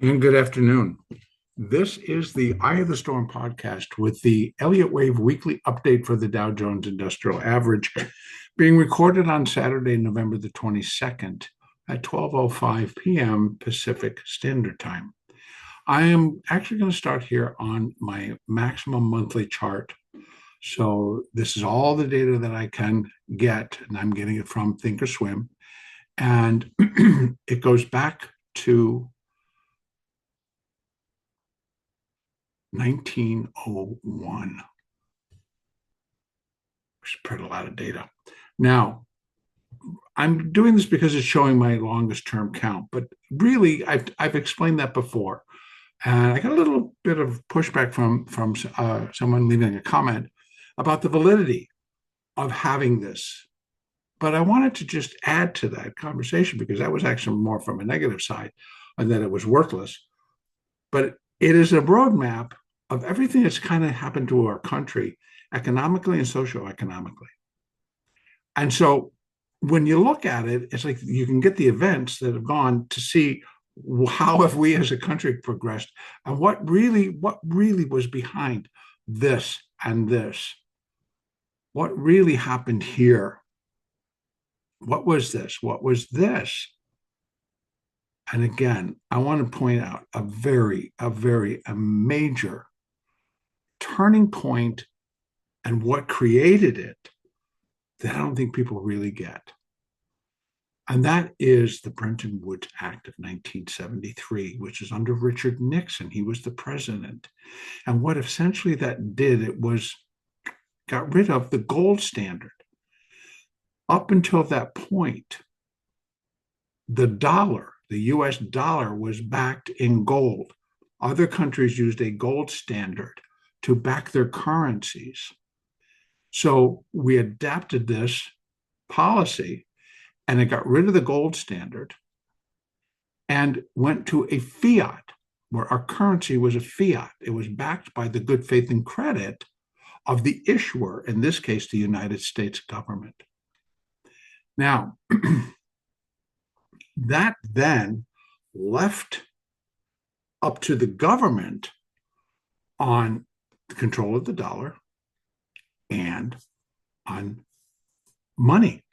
And good afternoon. This is the Eye of the Storm podcast with the Elliott Wave weekly update for the Dow Jones Industrial Average being recorded on Saturday, November the 22nd at 12:05 p.m. Pacific Standard Time. I am actually going to start here on my maximum monthly chart. So this is all the data that I can get, and I'm getting it from Thinkorswim. And it goes back to 1901. Spread a lot of data. Now, I'm doing this because it's showing my longest term count, but really, I've explained that before, and I got a little bit of pushback from someone leaving a comment about the validity of having this. But I wanted to just add to that conversation because that was actually more from a negative side, and that it was worthless. But it is a roadmap of everything that's kind of happened to our country economically and socioeconomically. And so when you look at it, it's like you can get the events that have gone to see how have we as a country progressed and what really was behind this and this. What really happened here? What was this? What was this? And again, I want to point out a major turning point and what created it that I don't think people really get. And that is the Bretton Woods Act of 1973, which is under Richard Nixon. He was the president. And what essentially that did, it was got rid of the gold standard. Up until that point, the dollar, the US dollar, was backed in gold. Other countries used a gold standard to back their currencies. So we adapted this policy and it got rid of the gold standard and went to a fiat, where our currency was a fiat. It was backed by the good faith and credit of the issuer, in this case, the United States government. Now, that then left up to the government on the control of the dollar and on money,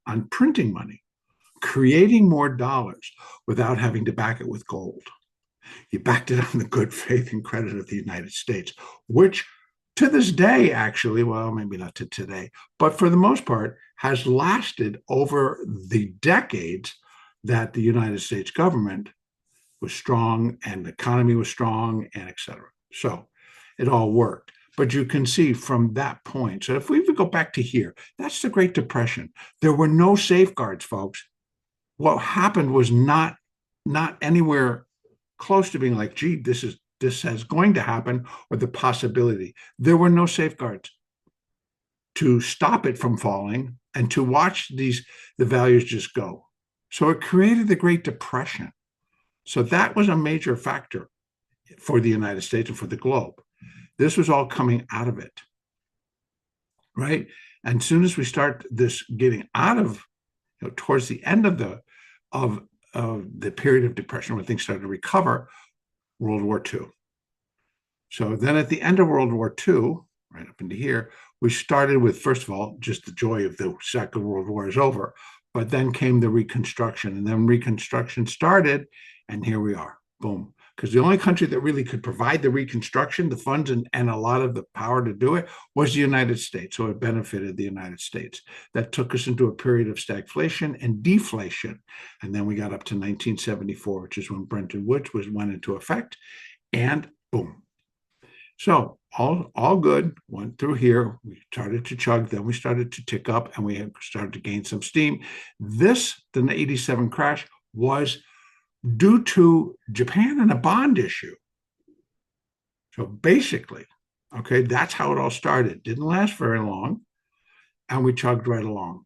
on printing money, creating more dollars without having to back it with gold. You backed it on the good faith and credit of the United States, which to this day, actually, well, maybe not to today, but for the most part, has lasted over the decades that the United States government was strong and the economy was strong and et cetera. So it all worked. But you can see from that point, so if we even go back to here, that's the Great Depression. There were no safeguards, folks. What happened was not anywhere close to being like, gee, this is going to happen, or the possibility. There were no safeguards to stop it from falling and to watch the values just go. So it created the Great Depression. So that was a major factor for the United States and for the globe. This was all coming out of it, right? And as soon as we start this getting out of, towards the end of the period of depression when things started to recover, World War II. So then at the end of World War II, right up into here, we started with, first of all, just the joy of the Second World War is over. But then came the Reconstruction, and then Reconstruction started, and here we are, boom. Because the only country that really could provide the Reconstruction, the funds, and a lot of the power to do it was the United States. So it benefited the United States. That took us into a period of stagflation and deflation. And then we got up to 1974, which is when Bretton Woods went into effect, and boom. So all good, went through here. We started to chug, then we started to tick up, and we started to gain some steam. The 87 crash was due to Japan and a bond issue. So basically, okay, that's how it all started. Didn't last very long, and we chugged right along.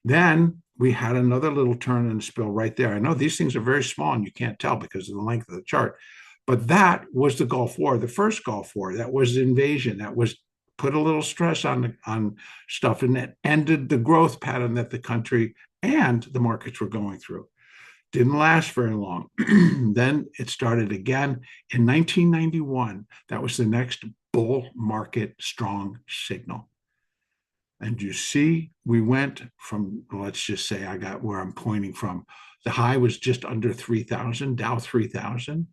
Then we had another little turn and spill right there. I know these things are very small and you can't tell because of the length of the chart, but that was the Gulf War, the first Gulf War. That was the invasion. That was put a little stress on stuff, and it ended the growth pattern that the country and the markets were going through. Didn't last very long. Then it started again in 1991. That was the next bull market strong signal. And you see, we went from, let's just say I got where I'm pointing from. The high was just under 3,000, Dow 3,000.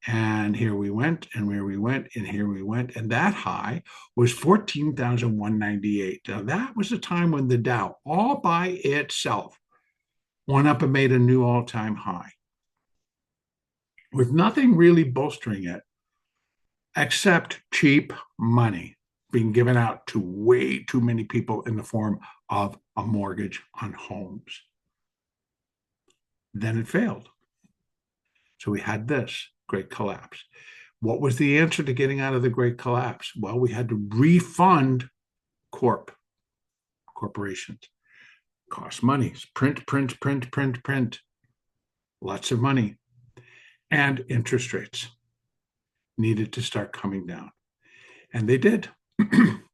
And here we went, and where we went, and here we went. And that high was 14,198. Now, that was a time when the Dow, all by itself, went up and made a new all time high with nothing really bolstering it except cheap money being given out to way too many people in the form of a mortgage on homes. Then it failed. So we had this great collapse. What was the answer to getting out of the great collapse? Well, we had to refund corporations. Cost money. Print, print, print, print, print. Lots of money. And interest rates needed to start coming down. And they did.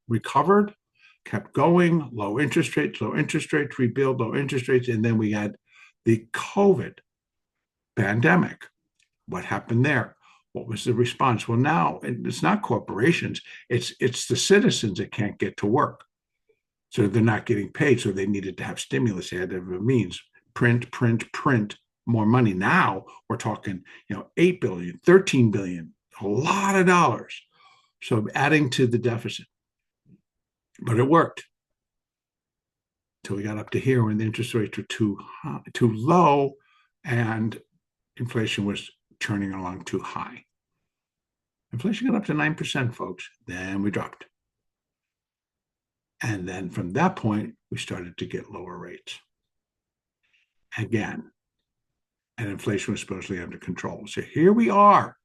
Recovered, kept going, low interest rates, rebuild, low interest rates. And then we had the COVID pandemic. What happened there? What was the response? Well, now it's not corporations, it's the citizens that can't get to work. So they're not getting paid. So they needed to have stimulus. They had to have a means. Print, print, print, more money. Now we're talking, 8 billion, 13 billion, a lot of dollars. So adding to the deficit. But it worked until we got up to here when the interest rates were too low and inflation was churning along too high. Inflation got up to 9%, folks. Then we dropped. And then from that point, we started to get lower rates again. And inflation was supposedly under control. So here we are,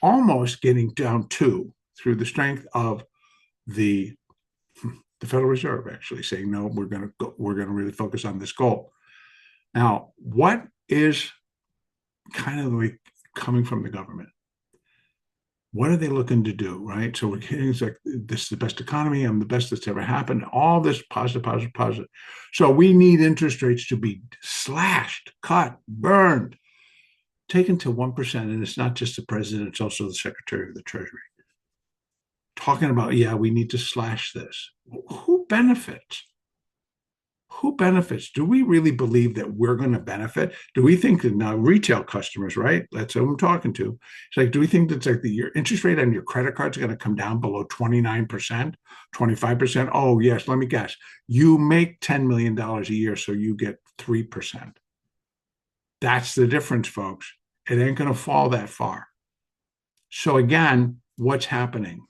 almost getting down to, through the strength of the Federal Reserve actually saying, no, we're going to really focus on this goal. Now, what is kind of like coming from the government? What are they looking to do, right? So we're getting, it's like, this is the best economy. I'm the best that's ever happened. All this positive, positive, positive. So we need interest rates to be slashed, cut, burned, taken to 1%. And it's not just the president, it's also the Secretary of the Treasury. Talking about, we need to slash this. Who benefits? Who benefits? Do we really believe that we're going to benefit? Do we think that now retail customers, right? That's who I'm talking to. It's like, do we think that's like your interest rate on your credit card is going to come down below 29%, 25%? Oh, yes. Let me guess. You make $10 million a year, so you get 3%. That's the difference, folks. It ain't going to fall that far. So again, what's happening?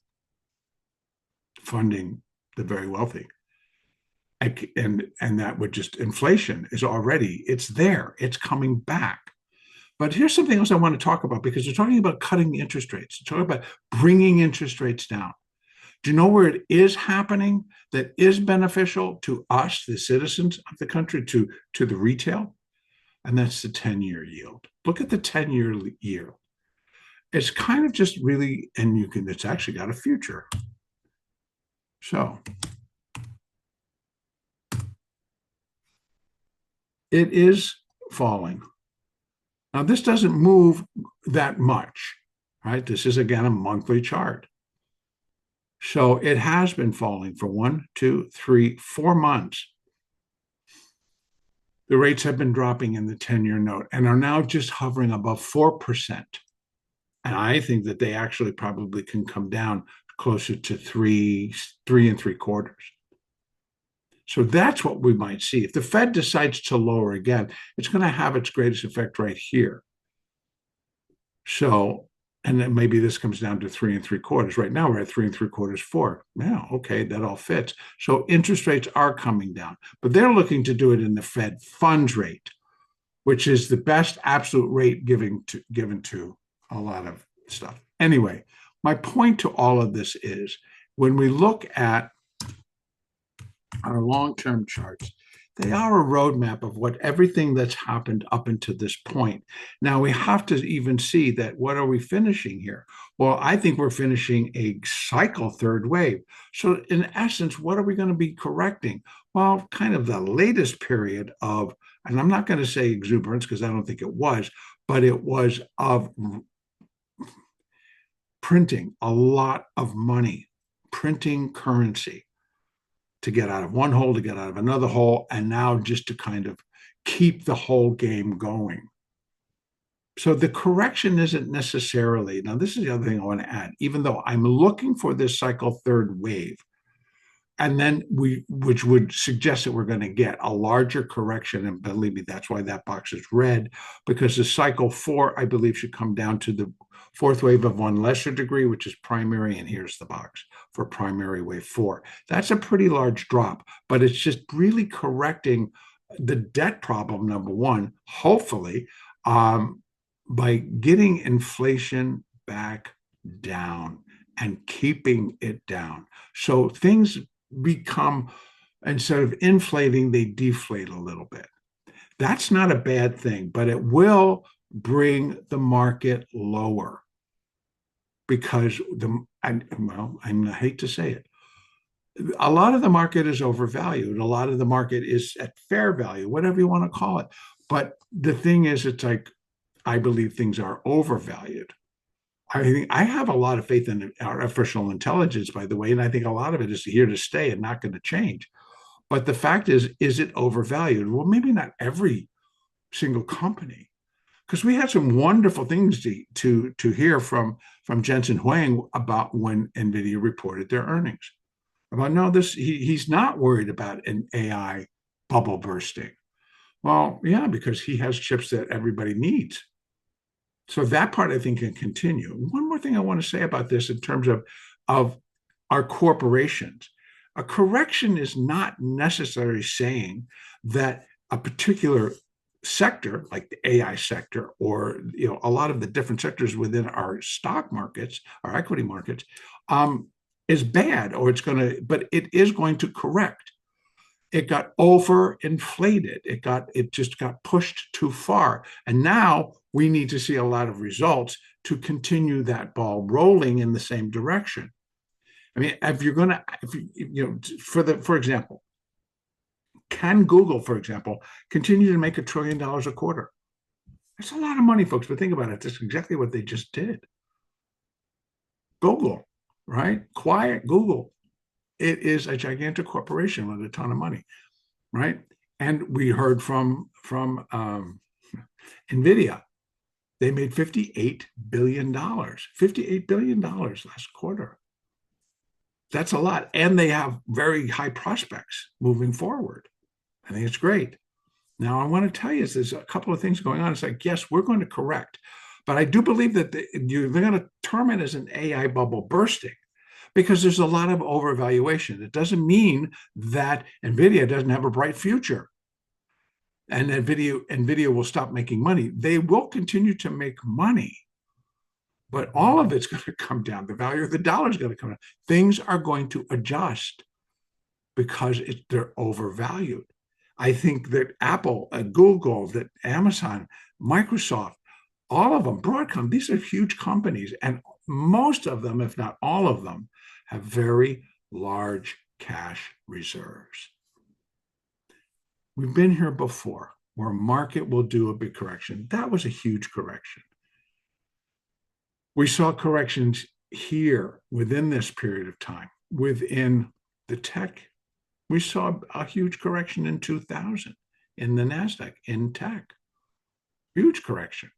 Funding the very wealthy. And that would just, inflation is already, it's there, it's coming back. But here's something else I want to talk about, because they're talking about cutting the interest rates. They're talking about bringing interest rates down. Do you know where it is happening that is beneficial to us, the citizens of the country, to the retail? And that's the 10-year yield. Look at the 10-year yield. It's kind of just really, and it's actually got a future. So it is falling. Now, this doesn't move that much, right? This is, again, a monthly chart. So it has been falling for 1, 2, 3, 4 months. The rates have been dropping in the 10-year note and are now just hovering above 4%. And I think that they actually probably can come down closer to 3 3/4. So that's what we might see. If the Fed decides to lower again, it's going to have its greatest effect right here. So, and then maybe this comes down to 3 3/4. Right now we're at 3 3/4, 4. Yeah, okay, that all fits. So interest rates are coming down, but they're looking to do it in the Fed funds rate, which is the best absolute rate given to a lot of stuff. Anyway, my point to all of this is when we look at our long-term charts, they are a roadmap of what everything that's happened up until this point. Now we have to even see that what are we finishing here? Well, I think we're finishing a cycle third wave. So in essence, what are we going to be correcting? Well, kind of the latest period of, and I'm not going to say exuberance because I don't think it was, but it was of printing a lot of money, printing currency to get out of one hole, to get out of another hole, and now just to kind of keep the whole game going. So the correction isn't necessarily, now this is the other thing I want to add, even though I'm looking for this cycle third wave, and then which would suggest that we're going to get a larger correction. And believe me, that's why that box is red, because the cycle 4, I believe, should come down to the fourth wave of one lesser degree, which is primary. And here's the box for primary wave 4. That's a pretty large drop, but it's just really correcting the debt problem, number one, hopefully, by getting inflation back down and keeping it down. So things become, instead of inflating, they deflate a little bit. That's not a bad thing, but it will bring the market lower because I hate to say it, a lot of the market is overvalued. A lot of the market is at fair value, whatever you want to call it. But the thing is, it's like, I believe things are overvalued. I think I have a lot of faith in artificial intelligence, by the way, and I think a lot of it is here to stay and not going to change. But the fact is it overvalued? Well, maybe not every single company, because we had some wonderful things to hear from Jensen Huang about when NVIDIA reported their earnings. About no, he's not worried about an AI bubble bursting. Well, yeah, because he has chips that everybody needs. So that part, I think, can continue. One more thing I want to say about this in terms of our corporations. A correction is not necessarily saying that a particular sector, like the AI sector, or a lot of the different sectors within our stock markets, our equity markets, is bad, or but it is going to correct. It got overinflated. It just got pushed too far. And now we need to see a lot of results to continue that ball rolling in the same direction. I mean, for example, can Google, for example, continue to make $1 trillion a quarter? That's a lot of money, folks, but think about it. That's exactly what they just did. Google, right? Quiet Google. It is a gigantic corporation with a ton of money, right? And we heard from NVIDIA. They made $58 billion, $58 billion last quarter. That's a lot. And they have very high prospects moving forward. I think it's great. Now, I want to tell you, there's a couple of things going on. It's like, yes, we're going to correct. But I do believe that they're going to term it as an AI bubble bursting, because there's a lot of overvaluation. It doesn't mean that NVIDIA doesn't have a bright future and NVIDIA will stop making money. They will continue to make money, but all of it's going to come down. The value of the dollar is going to come down. Things are going to adjust because they're overvalued. I think that Apple, Google, that Amazon, Microsoft, all of them, Broadcom, these are huge companies, and most of them, if not all of them, have very large cash reserves. We've been here before where a market will do a big correction. That was a huge correction. We saw corrections here within this period of time, within the tech. We saw a huge correction in 2000 in the NASDAQ, in tech. Huge correction.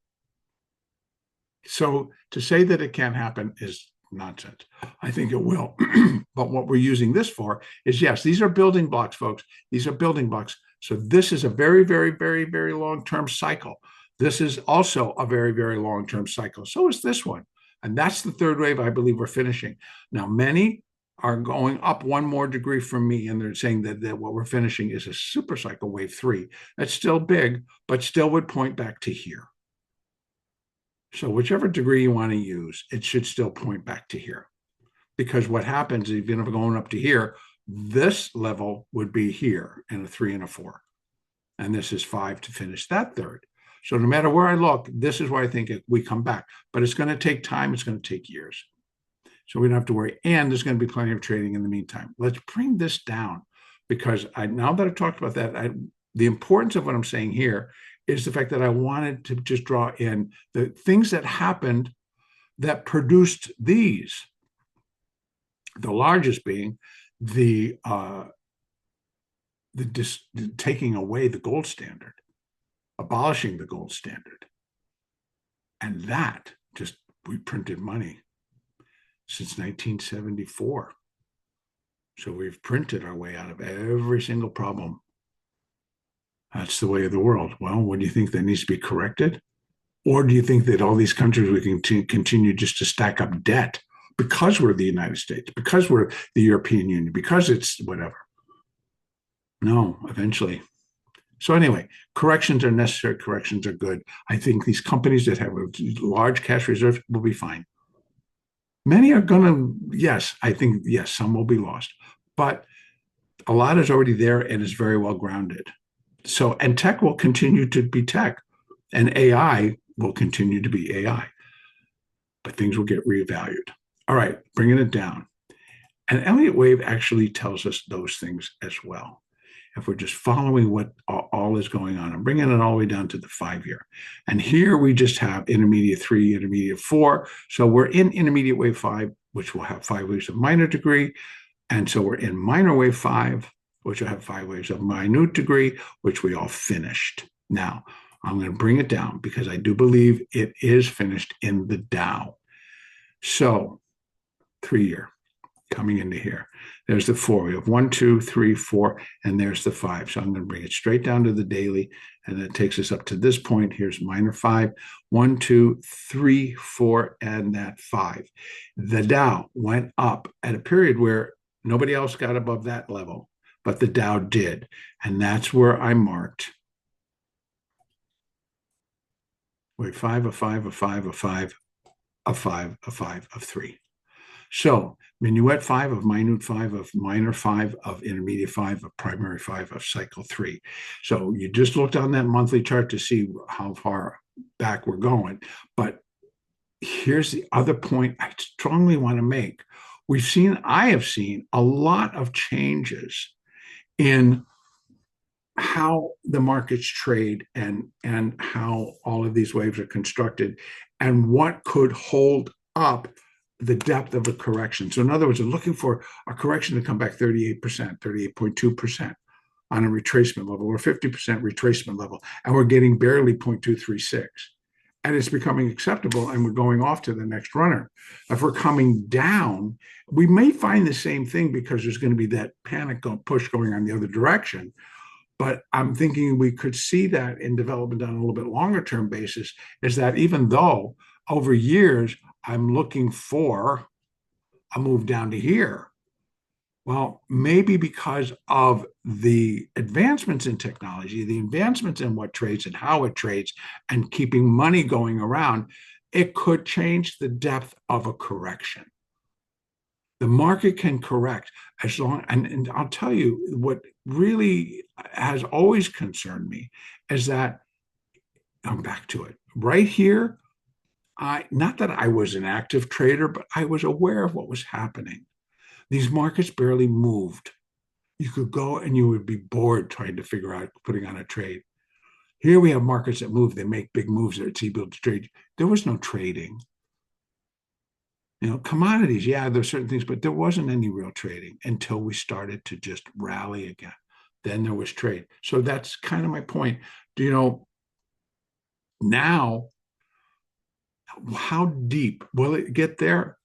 So to say that it can't happen is nonsense. I think it will. But what we're using this for is, yes, these are building blocks, folks. These are building blocks. So this is a very, very, very, very long-term cycle. This is also a very, very long-term cycle. So is this one. And that's the third wave I believe we're finishing. Now, many are going up one more degree from me, and they're saying that what we're finishing is a super cycle wave 3. That's still big, but still would point back to here. So whichever degree you want to use, it should still point back to here. Because what happens, even if we're going up to here, this level would be here in a 3 and a 4. And this is 5 to finish that third. So no matter where I look, this is where I think we come back. But it's going to take time. It's going to take years. So we don't have to worry. And there's going to be plenty of trading in the meantime. Let's bring this down, because now that I've talked about that, the importance of what I'm saying here is the fact that I wanted to just draw in the things that happened that produced these. The largest being the taking away the gold standard, abolishing the gold standard, and that just we printed money since 1974. So we've printed our way out of every single problem. That's the way of the world. Well, what do you think that needs to be corrected? Or do you think that all these countries we can continue just to stack up debt because we're the United States, because we're the European Union, because it's whatever? No, eventually. So anyway, corrections are necessary. Corrections are good. I think these companies that have large cash reserves will be fine. Many are going to, yes, I think, yes, some will be lost. But a lot is already there and is very well grounded. So, and tech will continue to be tech, and AI will continue to be AI, but things will get revalued. All right, bringing it down. And Elliott Wave actually tells us those things as well. If we're just following what all is going on, I'm bringing it all the way down to the 5-year. And here we just have intermediate 3, intermediate 4. So we're in intermediate wave 5, which will have 5 waves of minor degree. And so we're in minor wave 5, which will have 5 waves of minute degree, which we all finished. Now, I'm going to bring it down because I do believe it is finished in the Dow. So 3-year coming into here. There's the 4. We have 1, 2, 3, 4, and there's the 5. So I'm going to bring it straight down to the daily, and that takes us up to this point. Here's minor 5, 1, 2, 3, 4, and that 5. The Dow went up at a period where nobody else got above that level, but the Dow did, and that's where I marked wave 5, a 5, a 5, a 5, a 5, a 5 of 3. So minuet 5 of minute 5 of minor 5 of intermediate 5 of primary 5 of cycle 3. So you just looked on that monthly chart to see how far back we're going. But here's the other point I strongly want to make. I have seen a lot of changes in how the markets trade and how all of these waves are constructed and what could hold up the depth of a correction. So in other words, we're looking for a correction to come back 38%, 38.2% on a retracement level or 50% retracement level, and we're getting barely 0.236. And it's becoming acceptable, and we're going off to the next runner. If we're coming down, we may find the same thing because there's going to be that panic push going on the other direction. But I'm thinking we could see that in development on a little bit longer term basis, is that even though over years I'm looking for a move down to here, well, maybe because of the advancements in technology, the advancements in what trades and how it trades, and keeping money going around, it could change the depth of a correction. The market can correct as long, and I'll tell you what really has always concerned me is that, I'm back to it, right here, not that I was an active trader, but I was aware of what was happening. These markets barely moved. You could go and you would be bored trying to figure out putting on a trade. Here we have markets that move. They make big moves. It's able to trade. There was no trading. Commodities, yeah, there's certain things, but there wasn't any real trading until we started to just rally again. Then there was trade. So that's kind of my point. Now, how deep will it get there?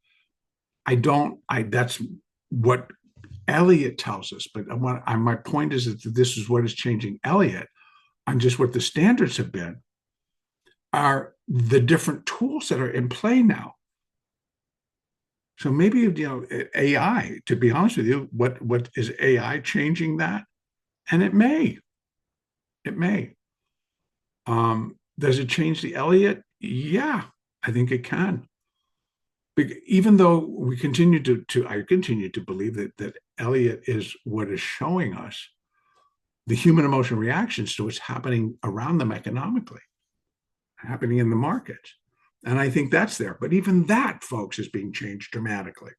That's what Elliott tells us. But my point is that this is what is changing Elliott on just what the standards have been, are the different tools that are in play now. So maybe, AI, to be honest with you, what is AI changing that? And it may. Does it change the Elliott? Yeah, I think it can. Even though we continue I continue to believe that Elliott is what is showing us the human emotional reactions to what's happening around them economically, happening in the markets. And I think that's there. But even that, folks, is being changed dramatically.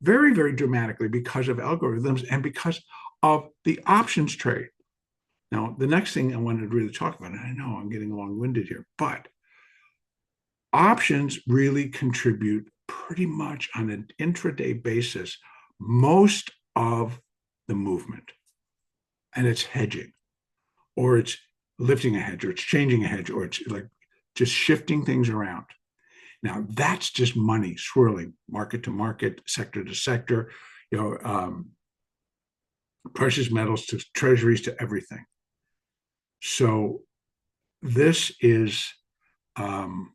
Very, very dramatically because of algorithms and because of the options trade. Now, the next thing I wanted to really talk about, and I know I'm getting long-winded here, but options really contribute pretty much on an intraday basis most of the movement. And it's hedging, or it's lifting a hedge, or it's changing a hedge, or it's like just shifting things around. Now, that's just money swirling market to market, sector to sector, precious metals to treasuries to everything. So this is an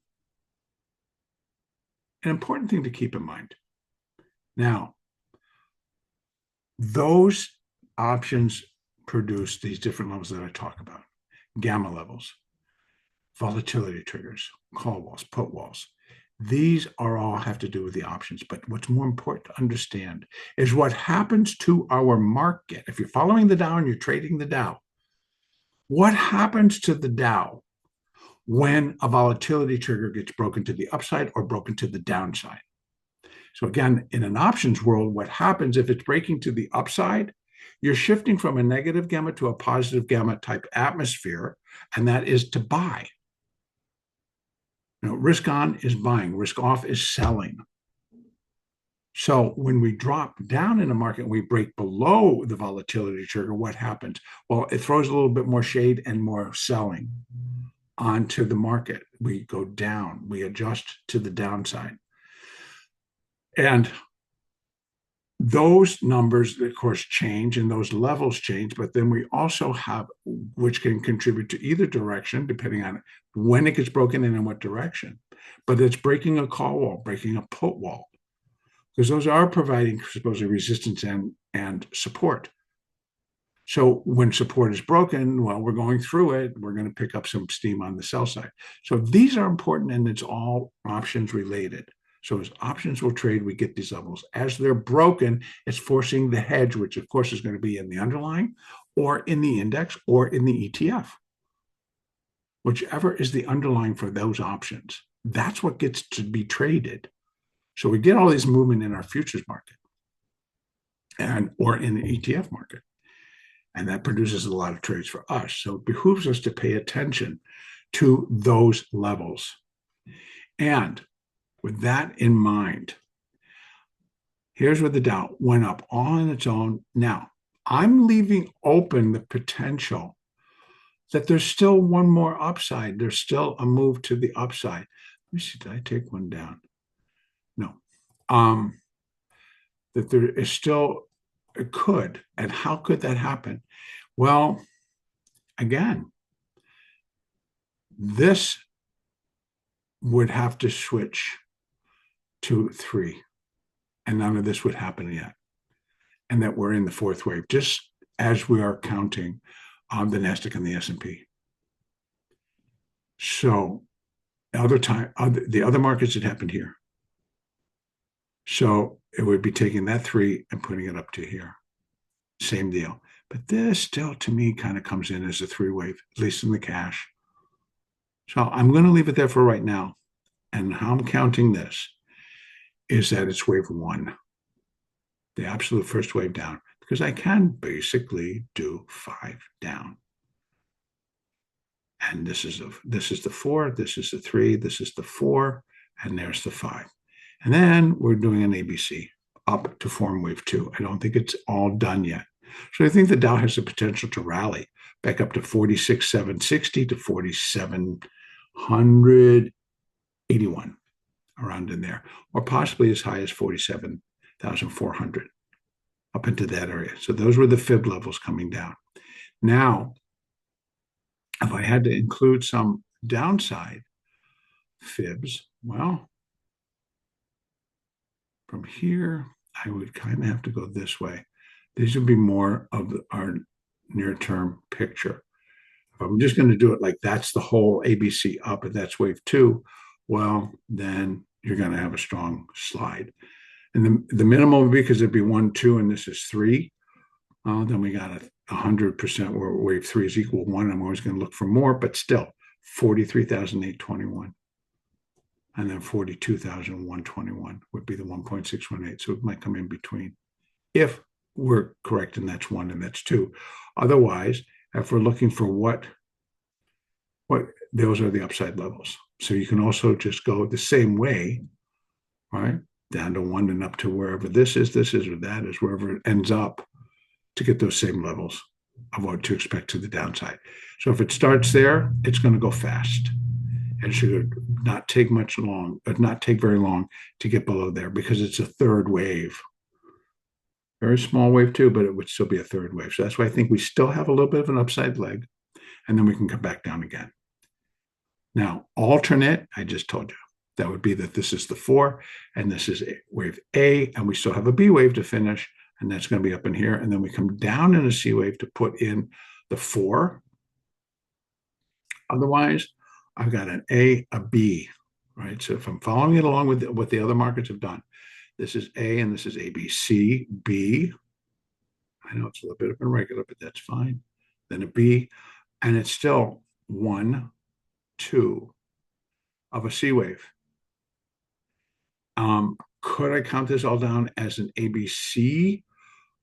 important thing to keep in mind. Now, those options produce these different levels that I talk about: gamma levels, volatility triggers, call walls, put walls. These are all have to do with the options. But what's more important to understand is what happens to our market. If you're following the Dow and you're trading the Dow, what happens to the Dow when a volatility trigger gets broken to the upside or broken to the downside? So again, in an options world, what happens if it's breaking to the upside? You're shifting from a negative gamma to a positive gamma type atmosphere, and that is to buy. Risk on is buying, risk off is selling. So when we drop down in the market and we break below the volatility trigger, what happens? Well, it throws a little bit more shade and more selling onto the market. We go down, we adjust to the downside. And those numbers, of course, change and those levels change, but then we also have, which can contribute to either direction, depending on when it gets broken and in what direction. But it's breaking a call wall, breaking a put wall, because those are providing supposedly resistance and support. So when support is broken, well, we're going through it, we're going to pick up some steam on the sell side. So these are important, and it's all options related. So as options will trade, we get these levels. As they're broken, it's forcing the hedge, which of course is going to be in the underlying or in the index or in the ETF. Whichever is the underlying for those options, that's what gets to be traded. So we get all this movement in our futures market or in the ETF market. And that produces a lot of trades for us. So it behooves us to pay attention to those levels. And with that in mind, here's where the Dow went up on its own. Now, I'm leaving open the potential that there's still one more upside. There's still a move to the upside. Let me see, did I take one down? No. That there is still, it could. And how could that happen? Well, again, this would have to switch to 3, and none of this would happen yet. And that we're in the fourth wave, just as we are counting the Nasdaq and the S&P. So the other markets had happened here. So it would be taking that 3 and putting it up to here. Same deal. But this still, to me, kind of comes in as a 3 wave, at least in the cash. So I'm going to leave it there for right now. And how I'm counting this is that it's wave 1, the absolute first wave down, because I can basically do 5 down. And this is the 4, this is the 3, this is the 4, and there's the 5. And then we're doing an ABC up to form wave 2. I don't think it's all done yet. So I think the Dow has the potential to rally back up to 46,760 to 47,181, around in there, or possibly as high as 47,400 up into that area. So those were the fib levels coming down. Now, if I had to include some downside fibs, well, from here, I would kind of have to go this way. These would be more of our near-term picture. If I'm just going to do it like that's the whole ABC up and that's wave 2, well, then you're going to have a strong slide. And the minimum would be, because it'd be 1, 2, and this is 3. Then we got 100% where wave 3 is equal 1. I'm always going to look for more, but still 43,821. And then 42,121 would be the 1.618. So it might come in between if we're correct, and that's 1 and that's 2. Otherwise, if we're looking for what those are the upside levels. So you can also just go the same way, right? Down to one and up to wherever this is, or that is, wherever it ends up to get those same levels of what to expect to the downside. So if it starts there, it's going to go fast and should not take very long to get below there because it's a third wave. Very small wave too, but it would still be a third wave. So that's why I think we still have a little bit of an upside leg, and then we can come back down again. Now, alternate, I just told you. That would be that this is the 4, and this is wave A, and we still have a B wave to finish, and that's going to be up in here. And then we come down in a C wave to put in the 4. Otherwise, I've got an A, a B, right? So if I'm following it along with what the other markets have done, this is A and this is A, B, C, B. I know it's a little bit of irregular, but that's fine. Then a B, and it's still 1, 2 of a C wave. Could I count this all down as an ABC?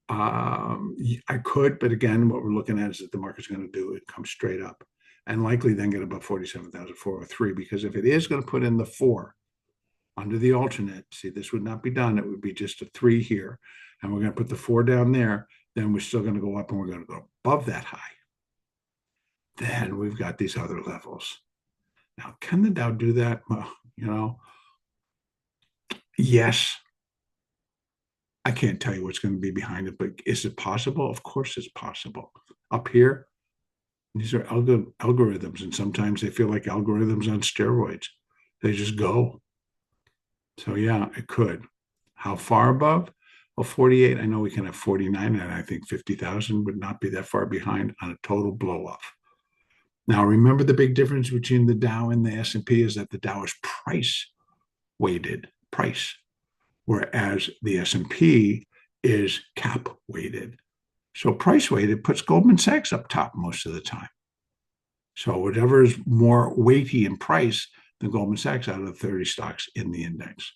I could, but again, what we're looking at is that the market's going to do it come straight up and likely then get above 47,403, because if it is going to put in the 4 under the alternate, see, this would not be done. It would be just a 3 here, and we're going to put the 4 down there. Then we're still going to go up, and we're going to go above that high. Then we've got these other levels. Now, can the Dow do that? Well, yes. I can't tell you what's going to be behind it, but is it possible? Of course it's possible. Up here, these are algorithms, and sometimes they feel like algorithms on steroids. They just go. So yeah, it could. How far above? Well, 48, I know we can have 49, and I think 50,000 would not be that far behind on a total blow-off. Now, remember the big difference between the Dow and the S&P is that the Dow is price-weighted, whereas the S&P is cap-weighted. So price-weighted puts Goldman Sachs up top most of the time. So whatever is more weighty in price than Goldman Sachs out of the 30 stocks in the index.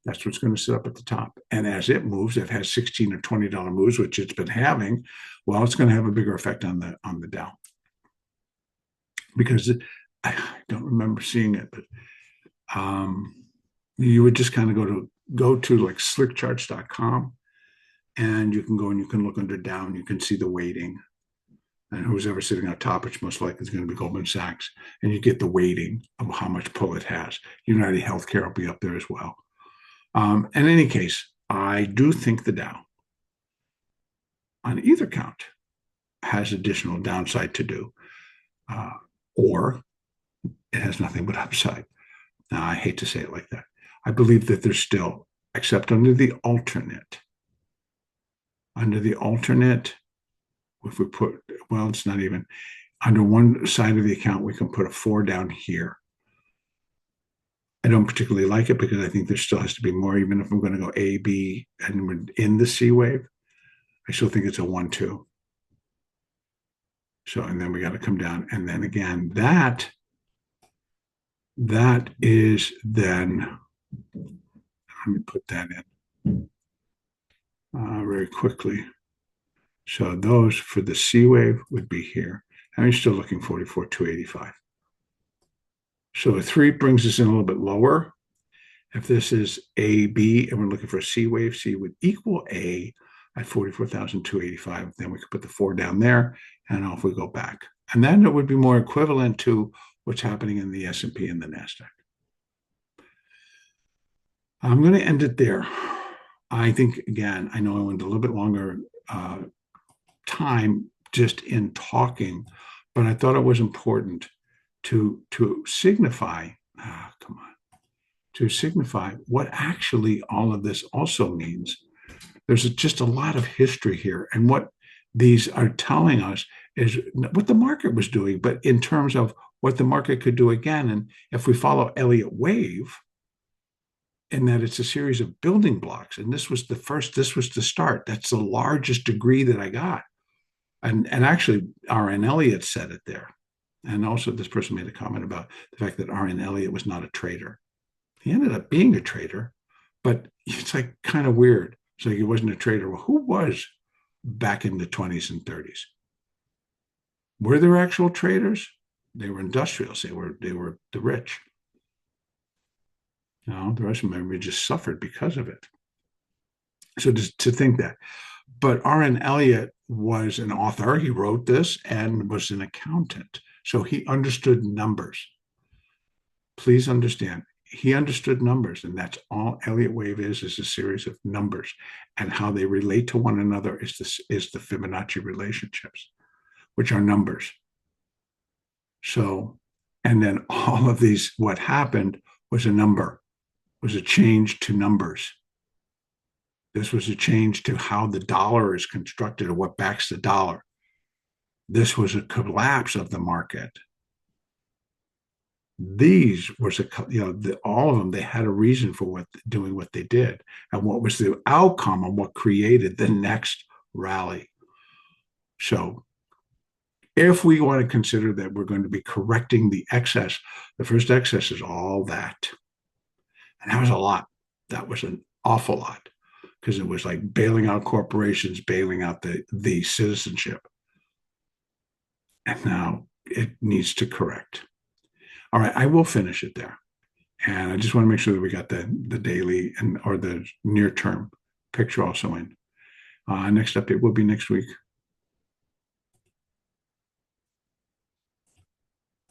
That's what's going to sit up at the top. And as it moves, it has $16 or $20 moves, which it's been having. Well, it's going to have a bigger effect on the Dow. Because I don't remember seeing it, but you would just kind of go to like slickcharts.com, and you can go and you can look under Dow, and you can see the weighting. And who's ever sitting on top, it's most likely going to be Goldman Sachs. And you get the weighting of how much pull it has. United Healthcare will be up there as well. In any case, I do think the Dow, on either count, has additional downside to do, or it has nothing but upside. Now, I hate to say it like that. I believe that there's still, except under the alternate, if we put, well, it's not even, under one side of the account, we can put a 4 down here. I don't particularly like it because I think there still has to be more, even if I'm going to go A, B, and we're in the C wave. I still think it's a 1, 2. So, and then we got to come down. And then again, that is then, let me put that in very quickly. So those for the C wave would be here. And you're still looking 44,285. So a 3 brings us in a little bit lower. If this is A, B, and we're looking for a C wave, C would equal A at 44,285. Then we could put the 4 down there, and off we go back. And then it would be more equivalent to what's happening in the S&P and the NASDAQ. I'm going to end it there. I think, again, I know I went a little bit longer time just in talking, but I thought it was important to signify, to signify what actually all of this also means. There's just a lot of history here, and what these are telling us is what the market was doing, but in terms of what the market could do again. And if we follow Elliott Wave, in that it's a series of building blocks, and this was the start. That's the largest degree that I got. And actually, R.N. Elliott said it there. And also this person made a comment about the fact that R.N. Elliott was not a trader. He ended up being a trader, but it's like kind of weird. It's like he wasn't a trader. Well, who was back in the 20s and 30s? Were there actual traders? They were industrials. They were the rich. The rest of them maybe just suffered because of it. So just to think that. But R.N. Elliott was an author. He wrote this and was an accountant. So he understood numbers. Please understand, he understood numbers, and that's all Elliott Wave is a series of numbers, and how they relate to one another is the Fibonacci relationships, which are numbers. So, and then all of these, what happened was a number, was a change to numbers. This was a change to how the dollar is constructed or what backs the dollar. This was a collapse of the market. These was all of them. They had a reason for doing what they did, and what was the outcome and what created the next rally. So, if we want to consider that we're going to be correcting the excess, the first excess is all that, and that was a lot. That was an awful lot, because it was like bailing out corporations, bailing out the citizenship, and now it needs to correct. All right, I will finish it there. And I just want to make sure that we got the daily or the near term picture also in. Next update will be next week.